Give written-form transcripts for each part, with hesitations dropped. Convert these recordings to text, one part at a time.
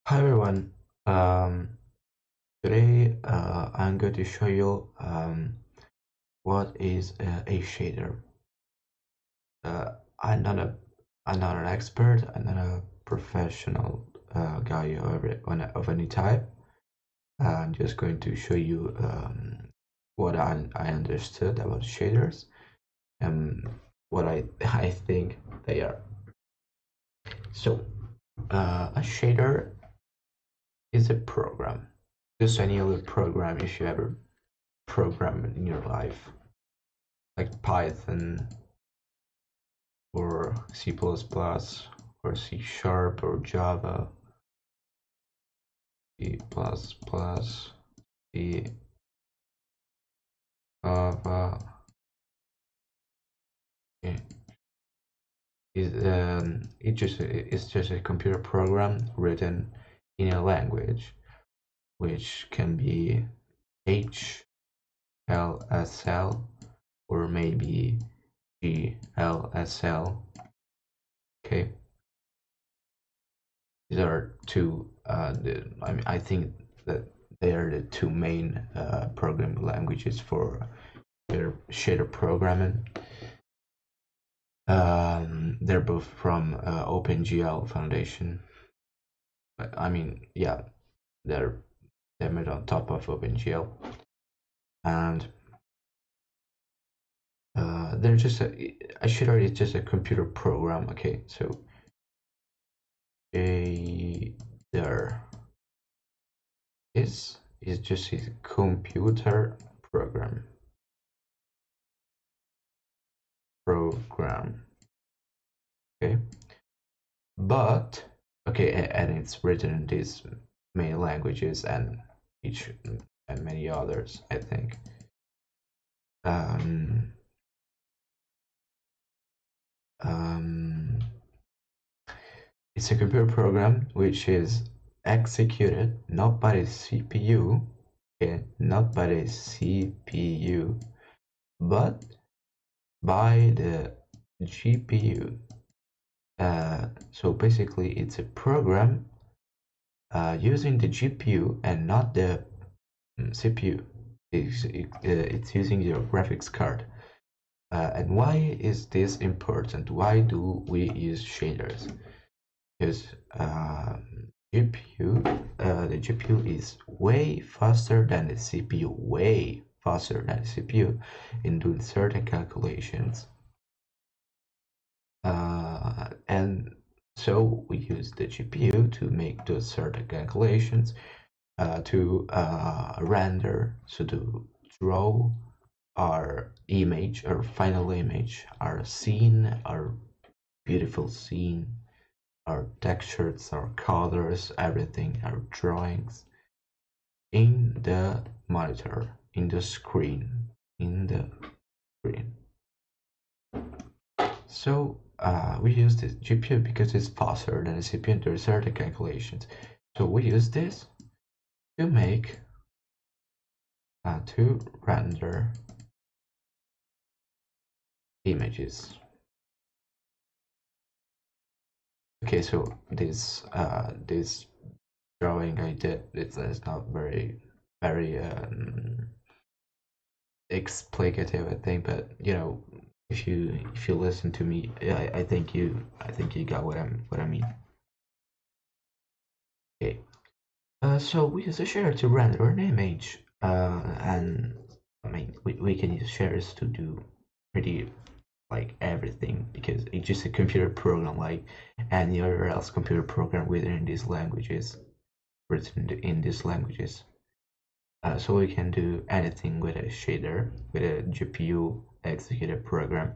Hi everyone. Today I'm going to show you what is a shader. Uh, I'm not a I'm not an expert. I'm not a professional guy of any type. I'm just going to show you what I understood about shaders and what I think they are. So a shader is a program, just any other program if you ever program in your life, like Python or C++ or C Sharp or Java, C++, C, Java. Yeah. It's just a computer program written in a language which can be HLSL or maybe GLSL. Okay, these are two. I think that they are the two main programming languages for shader programming. They're both from OpenGL Foundation. But, I mean, yeah, they're they're made on top of OpenGL, and they're just a shader is just a computer program. Okay, so a there is just a computer program. Okay, but okay, and it's written in these many languages and each and many others, I think. Um, um, it's a computer program which is executed not by the CPU, okay, not by the CPU, but by the GPU. So basically, it's a program using the GPU and not the CPU. It's using your graphics card. And why is this important? Why do we use shaders? Because the GPU is way faster than the CPU, way faster than the CPU in doing certain calculations. And so we use the GPU to make those certain calculations, to render, so to draw our image, our final image, our scene, our beautiful scene, our textures, our colors, everything, our drawings in the monitor, in the screen, in the screen. So we use the GPU because it's faster than the CPU to certain calculations. So we use this to make to render images. Okay, so this drawing I did, it's not very explicative, I think, but you know, if you listen to me, I think you got what I mean. Okay, so we use a shader to render an image, and I mean we can use shaders to do pretty like everything because it's just a computer program like any other else computer program within these languages, written in these languages. So we can do anything with a shader, with a GPU executed program.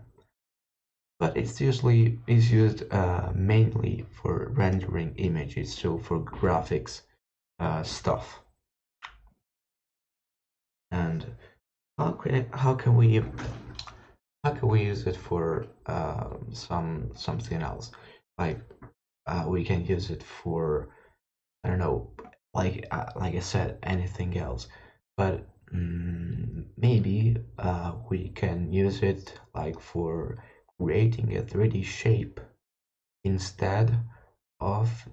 But it's used mainly for rendering images, so for graphics stuff. And how can we use it for something else? Like we can use it for, I don't know, like I said, anything else. But maybe we can use it like for creating a 3D shape instead of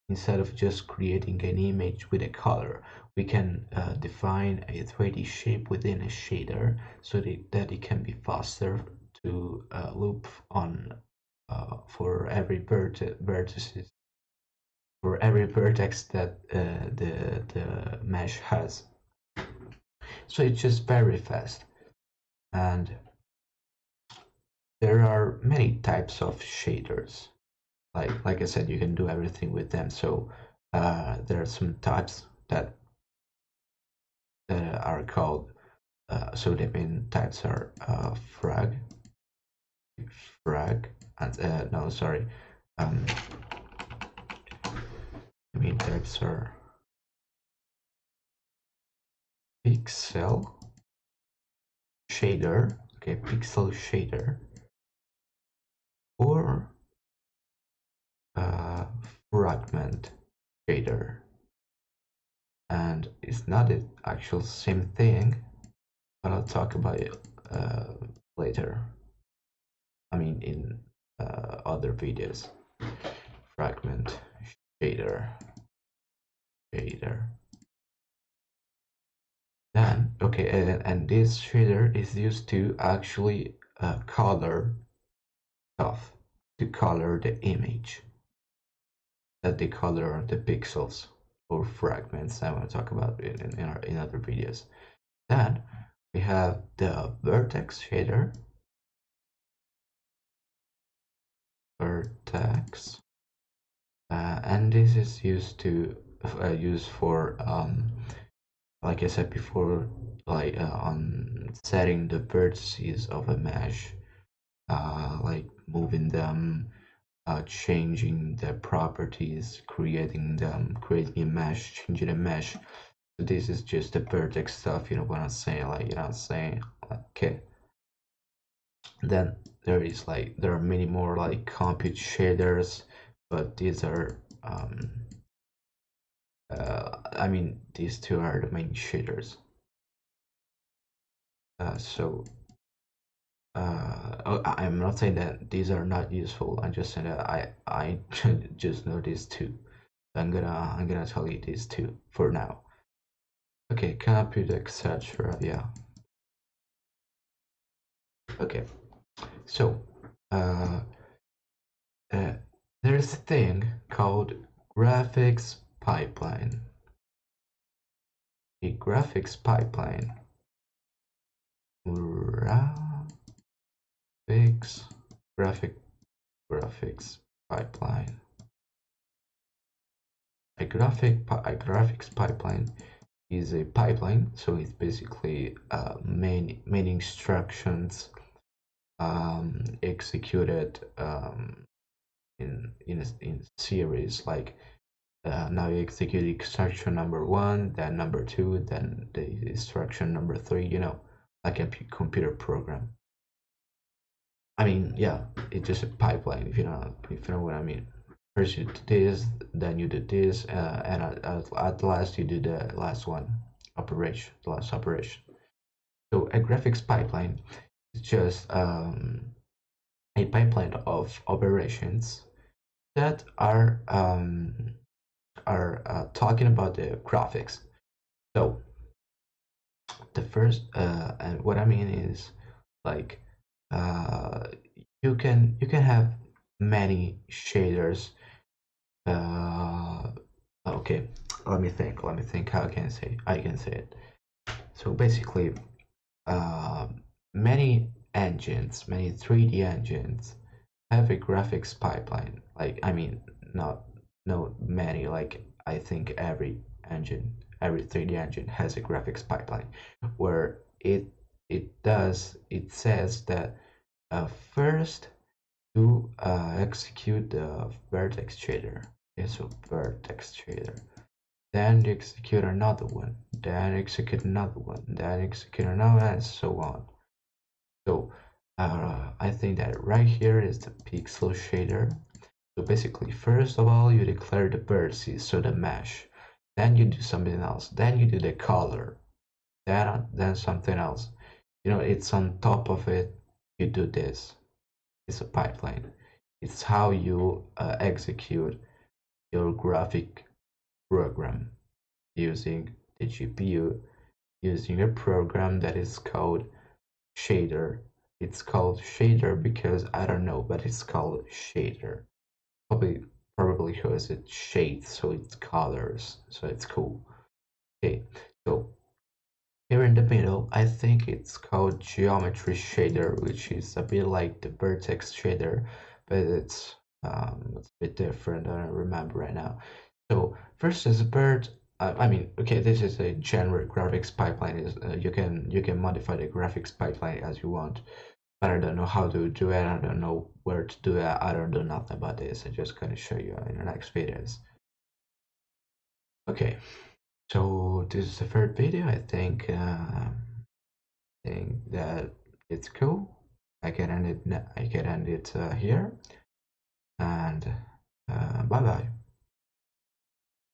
instead of just creating an image with a color, we can define a 3D shape within a shader so that it can be faster to loop on for every vertices for every vertex that the mesh has. So it's just very fast, and there are many types of shaders. Like I said, you can do everything with them. So there are some types that are called. So the main types are frag, and no, sorry. The main types are pixel shader, okay, pixel shader, or fragment shader. And it's not the actual same thing, but I'll talk about it later. I mean, in other videos. Fragment shader. Then, okay, and this shader is used to actually color stuff, to color the image, that the color of the pixels or fragments. I want to talk about it in other videos. Then we have the vertex shader. Vertex, and this is used to for like I said before, like on setting the vertices of a mesh, like moving them, changing their properties, creating a mesh, changing a mesh. So this is just the vertex stuff, you know what I'm saying? Like, you know what I'm saying? Okay. Then there are many more like compute shaders, but these are I mean, these two are the main shaders. I'm not saying that these are not useful. I'm just saying that I just know these two. I'm gonna tell you these two for now. Okay, compute, etc. Yeah. Okay, so there's a thing called graphics pipeline. A graphics pipeline. Graphics pipeline. A graphics pipeline is a pipeline, so it's basically many instructions executed in series. Like now you execute instruction number 1, then number 2, then the instruction number 3. You know, like a computer program. I mean, yeah, it's just a pipeline. If you know what I mean. First you do this, then you do this, and at last you do the last operation. So a graphics pipeline is just a pipeline of operations that are talking about the graphics. So the first, and what I mean is, like, you can have many shaders. Okay, let me think how I can say it. So basically, many 3D engines have a graphics pipeline. Like, I mean, not many, like I think every 3D engine has a graphics pipeline where it says that first to execute the vertex shader. Okay, so vertex shader. Then you execute another one, then execute another one, then execute another one, and so on. So I think that right here is the pixel shader. So basically, first of all, you declare the vertices, so the mesh. Then you do something else. Then you do the color. Then something else. You know, it's on top of it. You do this. It's a pipeline. It's how you execute your graphic program using the GPU, using a program that is called shader. It's called shader because I don't know, but it's called shader. Probably because it shades, so it's colors, so it's cool. Okay, so here in the middle, I think it's called geometry shader, which is a bit like the vertex shader, but it's a bit different. I don't remember right now. So first is a bird. I mean, okay, this is a generic graphics pipeline. Is you can modify the graphics pipeline as you want. But I don't know how to do it. I don't know where to do it. I don't know nothing about this. I'm just gonna show you in the next videos. Okay, so this is the third video. I think that it's cool. I can end it. I can end it here, and bye bye.